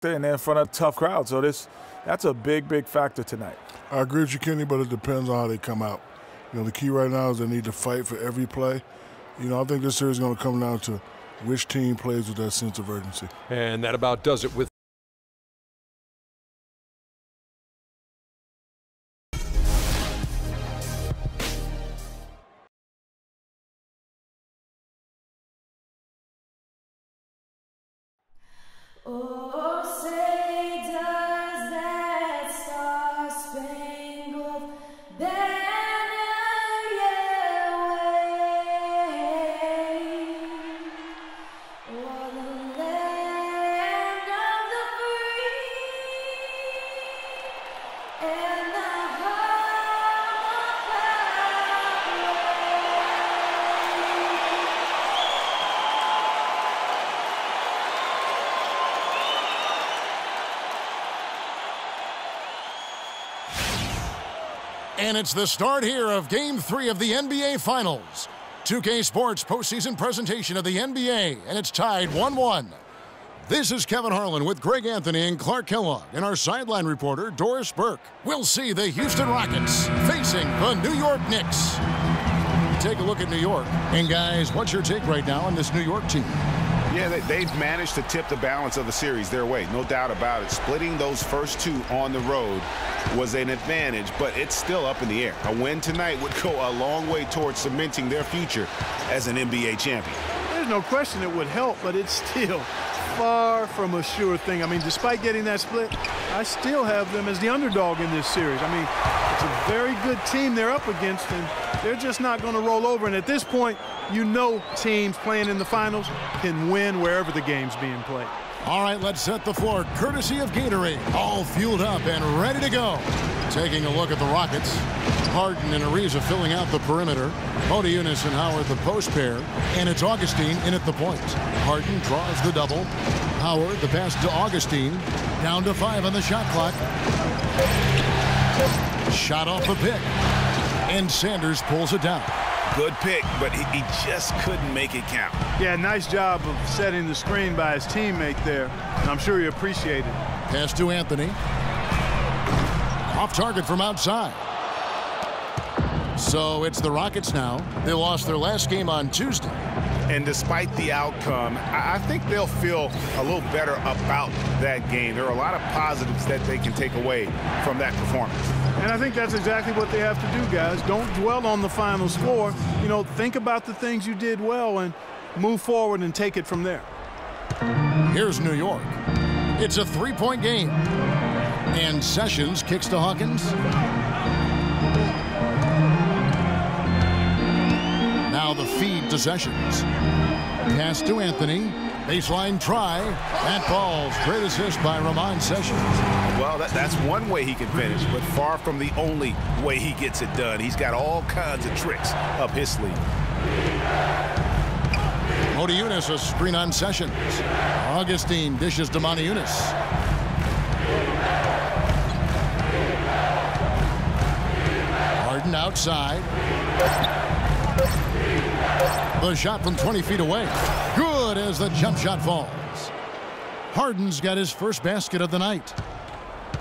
and they're in front of a tough crowd. So that's a big factor tonight. I agree with you, Kenny, but it depends on how they come out. You know, the key right now is they need to fight for every play. You know, I think this series is going to come down to which team plays with that sense of urgency. And that about does it with Oh, say does that star-spangled banner yet wave o'er the land of the free and the And it's the start here of Game 3 of the NBA Finals. 2K Sports postseason presentation of the NBA, and it's tied 1-1. This is Kevin Harlan with Greg Anthony and Clark Kellogg, and our sideline reporter, Doris Burke. We'll see the Houston Rockets facing the New York Knicks. Take a look at New York. And guys, what's your take right now on this New York team? Yeah, they've managed to tip the balance of the series their way, no doubt about it. Splitting those first two on the road was an advantage, but it's still up in the air. A win tonight would go a long way towards cementing their future as an NBA champion. There's no question it would help, but it's still far from a sure thing. I mean, despite getting that split, I still have them as the underdog in this series. I mean, it's a very good team they're up against, and they're just not going to roll over. And at this point, you know teams playing in the finals can win wherever the game's being played. All right, let's set the floor courtesy of Gatorade. All fueled up and ready to go. Taking a look at the Rockets. Harden and Ariza filling out the perimeter. Modiunas and Howard the post pair. And it's Augustine in at the point. Harden draws the double. Howard the pass to Augustine. Down to 5 on the shot clock. Shot off the pick. And Sanders pulls it down. Good pick, but he just couldn't make it count. Yeah, nice job of setting the screen by his teammate there. And I'm sure he appreciated it. Pass to Anthony. Off target from outside. So it's the Rockets now. They lost their last game on Tuesday. And despite the outcome, I think they'll feel a little better about that game. There are a lot of positives that they can take away from that performance. And I think that's exactly what they have to do, guys. Don't dwell on the final score. You know, think about the things you did well and move forward and take it from there. Here's New York. It's a three-point game. And Sessions kicks to Hawkins. Now the feed to Sessions. Pass to Anthony. Baseline try. That ball's great assist by Ramon Sessions. Well, that's one way he can finish, but far from the only way he gets it done. He's got all kinds of tricks up his sleeve. Modiunas a screen on Sessions. Augustine dishes to Modiunas. Harden outside. The shot from 20 feet away. Good as the jump shot falls. Harden's got his first basket of the night.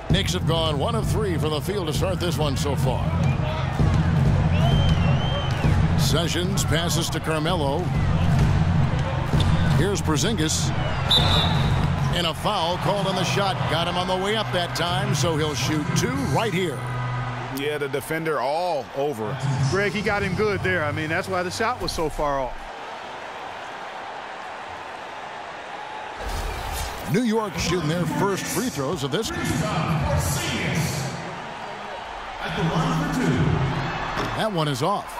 Knicks have gone 1 of 3 from the field to start this one so far. Sessions passes to Carmelo. Here's Porzingis. And a foul called on the shot. Got him on the way up that time, so he'll shoot 2 right here. Yeah, the defender all over. Greg, he got him good there. I mean, that's why the shot was so far off. New York shooting their first free throws of this game. That one is off.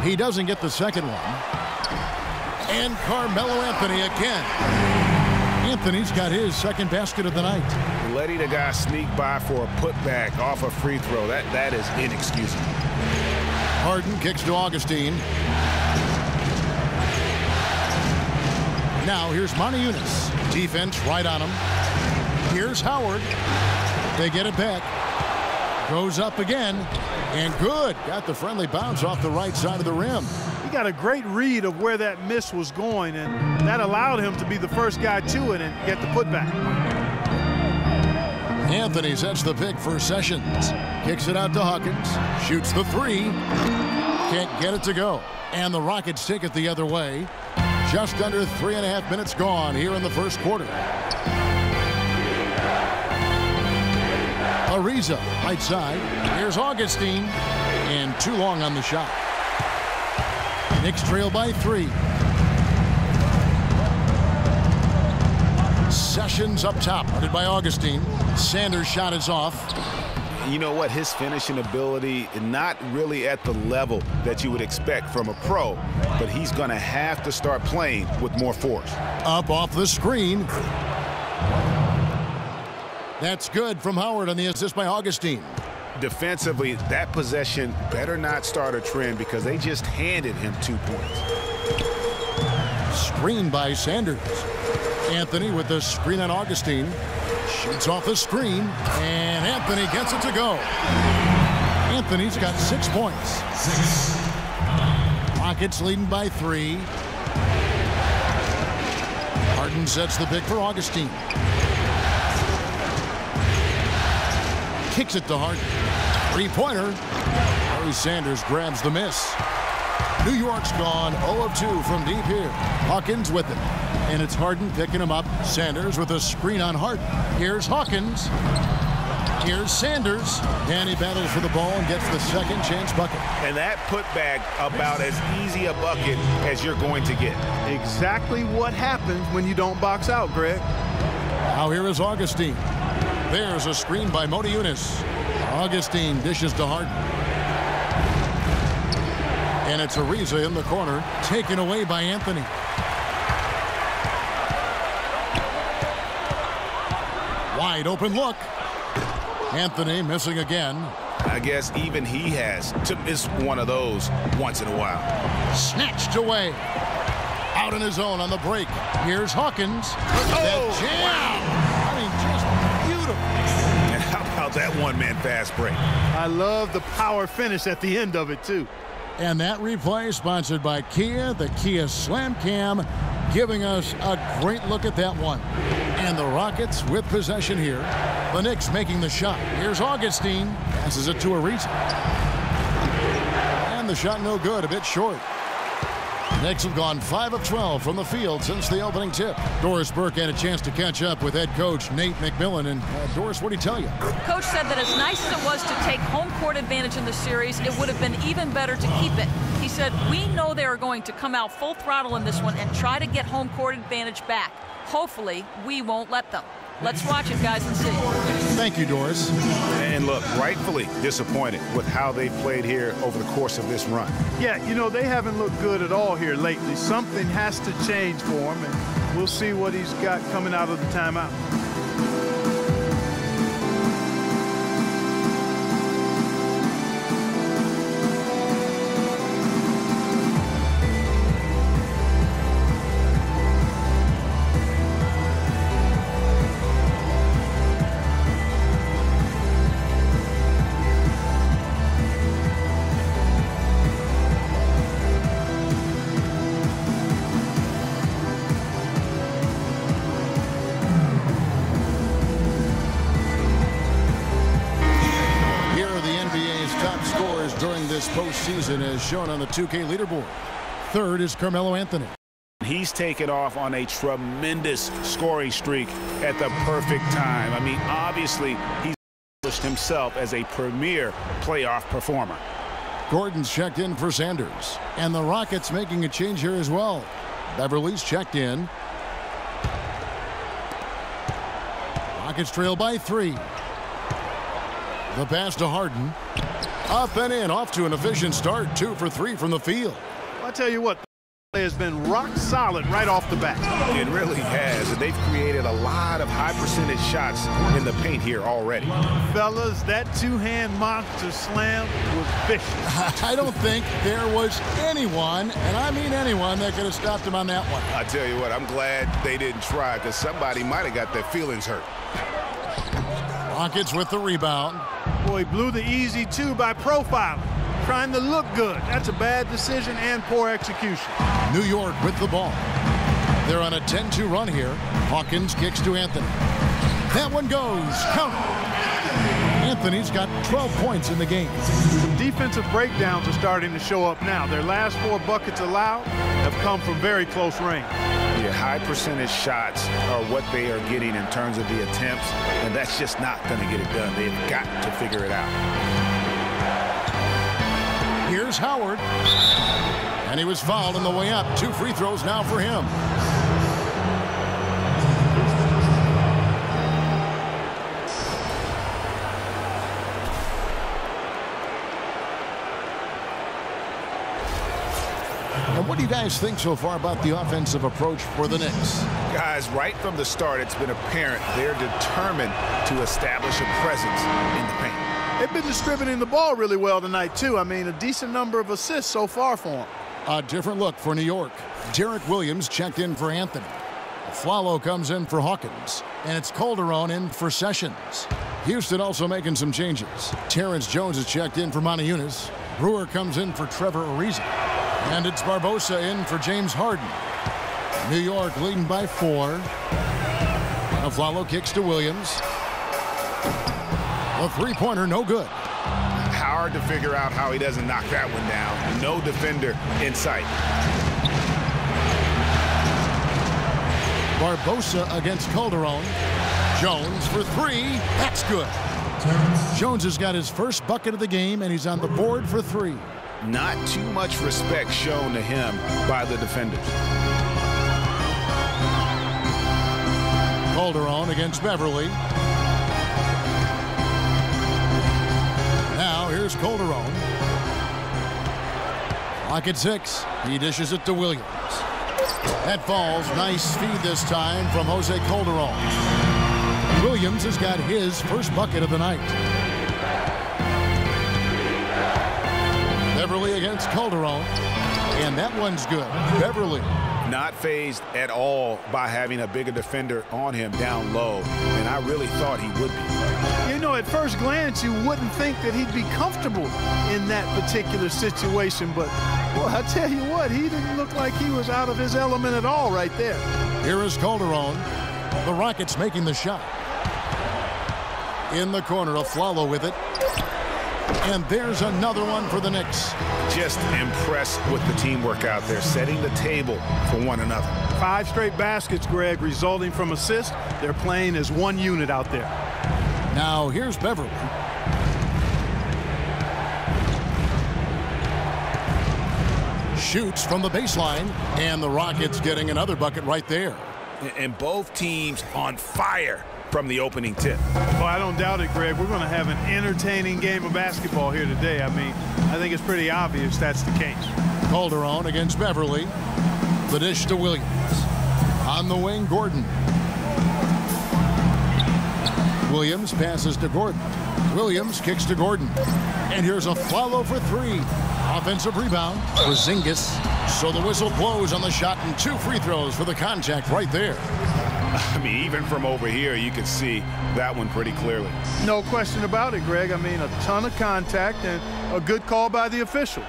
He doesn't get the second one. And Carmelo Anthony again. Anthony's got his second basket of the night. Letting a guy sneak by for a putback off a free throw, that is inexcusable. Harden kicks to Augustine. Now here's Eunice. Defense right on him. Here's Howard. They get it back. Goes up again. And good. Got the friendly bounce off the right side of the rim. He got a great read of where that miss was going, and that allowed him to be the first guy to it and get the putback. Anthony sets the pick for Sessions. Kicks it out to Hawkins. Shoots the three. Can't get it to go. And the Rockets take it the other way. Just under 3.5 minutes gone here in the first quarter. Ariza, right side. Here's Augustine. And too long on the shot. Knicks trail by 3. Sessions up top, guarded by Augustine. Sanders' shot is off. You know what? His finishing ability is not really at the level that you would expect from a pro, but he's going to have to start playing with more force. Up off the screen. That's good from Howard on the assist by Augustine. Defensively, that possession better not start a trend because they just handed him 2 points. Screen by Sanders. Anthony with the screen on Augustine. Shoots off the screen, and Anthony gets it to go. Anthony's got 6 points. Rockets leading by 3. Harden sets the pick for Augustine. Kicks it to Harden. Three-pointer. Barry Sanders grabs the miss. New York's gone 0 of 2 from deep here. Hawkins with it. And it's Harden picking him up. Sanders with a screen on Harden. Here's Hawkins. Here's Sanders. And he battles for the ball and gets the second chance bucket. And that putback about as easy a bucket as you're going to get. Exactly what happens when you don't box out, Greg. Now here is Augustine. There's a screen by Eunice. Augustine dishes to Harden. And it's Ariza in the corner, taken away by Anthony. Wide open look. Anthony missing again. I guess even he has to miss one of those once in a while. Snatched away. Out on his own on the break. Here's Hawkins. That jam. I mean, just beautiful. And how about that one-man fast break? I love the power finish at the end of it, too. And that replay sponsored by Kia, the Kia Slam Cam, giving us a great look at that one. And the Rockets with possession here. The Knicks making the shot. Here's Augustine. Passes it to Ariza. And the shot no good, a bit short. Knicks have gone 5 of 12 from the field since the opening tip. Doris Burke had a chance to catch up with head coach Nate McMillan. And Doris, what did he tell you? Coach said that as nice as it was to take home court advantage in the series, it would have been even better to keep it. He said, we know they are going to come out full throttle in this one and try to get home court advantage back. Hopefully, we won't let them. Let's watch it, guys, and see. Thank you, Doris. And look, rightfully disappointed with how they've played here over the course of this run. Yeah, you know, they haven't looked good at all here lately. Something has to change for him, and we'll see what he's got coming out of the timeout. Postseason as shown on the 2K leaderboard. Third is Carmelo Anthony. He's taken off on a tremendous scoring streak at the perfect time. I mean, obviously, he's established himself as a premier playoff performer. Gordon's checked in for Sanders. And the Rockets making a change here as well. Beverly's checked in. Rockets trail by 3. The pass to Harden. Up and in, off to an efficient start. 2 for 3 from the field. Well, I tell you what, has been rock solid right off the bat. It really has, and they've created a lot of high percentage shots in the paint here already. Fellas, that two-hand monster slam was vicious. I don't think there was anyone, and I mean anyone, that could have stopped him on that one. I tell you what, I'm glad they didn't try, because somebody might have got their feelings hurt. Rockets with the rebound. Boy, blew the easy two by profiling, trying to look good. That's a bad decision and poor execution. New York with the ball. They're on a 10-2 run here. Hawkins kicks to Anthony. That one goes. Count. Anthony's got 12 points in the game. Some defensive breakdowns are starting to show up now. Their last 4 buckets allowed have come from very close range. Yeah, high percentage shots are what they are getting in terms of the attempts, and that's just not going to get it done. They've got to figure it out. Here's Howard. And he was fouled on the way up. 2 free throws now for him. And what do you guys think so far about the offensive approach for the Knicks? Guys, right from the start, it's been apparent they're determined to establish a presence in the paint. They've been distributing the ball really well tonight, too. I mean, a decent number of assists so far for them. A different look for New York. Derek Williams checked in for Anthony. Flalo comes in for Hawkins. And it's Calderon in for Sessions. Houston also making some changes. Terrence Jones is checked in for Monty Eunice. Brewer comes in for Trevor Ariza. And it's Barbosa in for James Harden. New York leading by 4. Now Flalo kicks to Williams. A three-pointer, no good. Hard to figure out how he doesn't knock that one down. No defender in sight. Barbosa against Calderon. Jones for 3. That's good. Jones has got his first bucket of the game, and he's on the board for 3. Not too much respect shown to him by the defenders. Calderon against Beverly. Now here's Calderon. Clock at 6. He dishes it to Williams. That falls. Nice feed this time from Jose Calderon. Williams has got his first bucket of the night. Beverly against Calderon. And that one's good. Beverly. Not fazed at all by having a bigger defender on him down low. And I really thought he would be. You know, at first glance, you wouldn't think that he'd be comfortable in that particular situation. But, well, I tell you what, he didn't look like he was out of his element at all right there. Here is Calderon. The Rockets making the shot. In the corner, Flalo with it. And there's another one for the Knicks. Just impressed with the teamwork out there, setting the table for one another. 5 straight baskets, Greg, resulting from assists. They're playing as one unit out there. Now here's Beverly. Shoots from the baseline, and the Rockets getting another bucket right there. And both teams on fire from the opening tip. Oh, I don't doubt it, Greg. We're going to have an entertaining game of basketball here today. I mean, I think it's pretty obvious that's the case. Calderon against Beverly. The dish to Williams. On the wing, Gordon. Williams passes to Gordon. Williams kicks to Gordon. And here's a Flalo for 3. Offensive rebound for Zingis. So the whistle blows on the shot and 2 free throws for the contact right there. I mean, even from over here, you can see that one pretty clearly. No question about it, Greg. I mean, a ton of contact and a good call by the officials.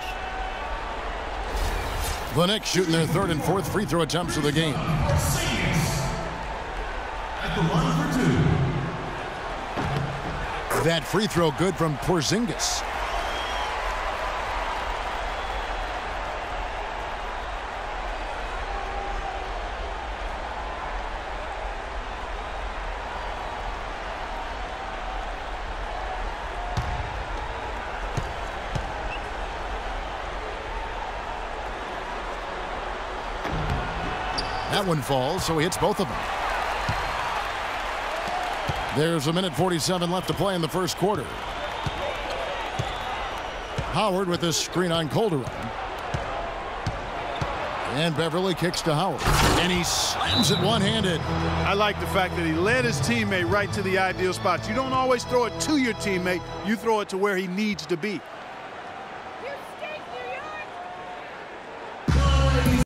The Knicks shooting their 3rd and 4th free throw attempts of the game. At the line for 2. That free throw good from Porzingis. That one falls, so he hits both of them. There's 1:47 left to play in the first quarter. Howard with this screen on Calderon. And Beverly kicks to Howard. And he slams it one-handed. I like the fact that he led his teammate right to the ideal spots. You don't always throw it to your teammate. You throw it to where he needs to be.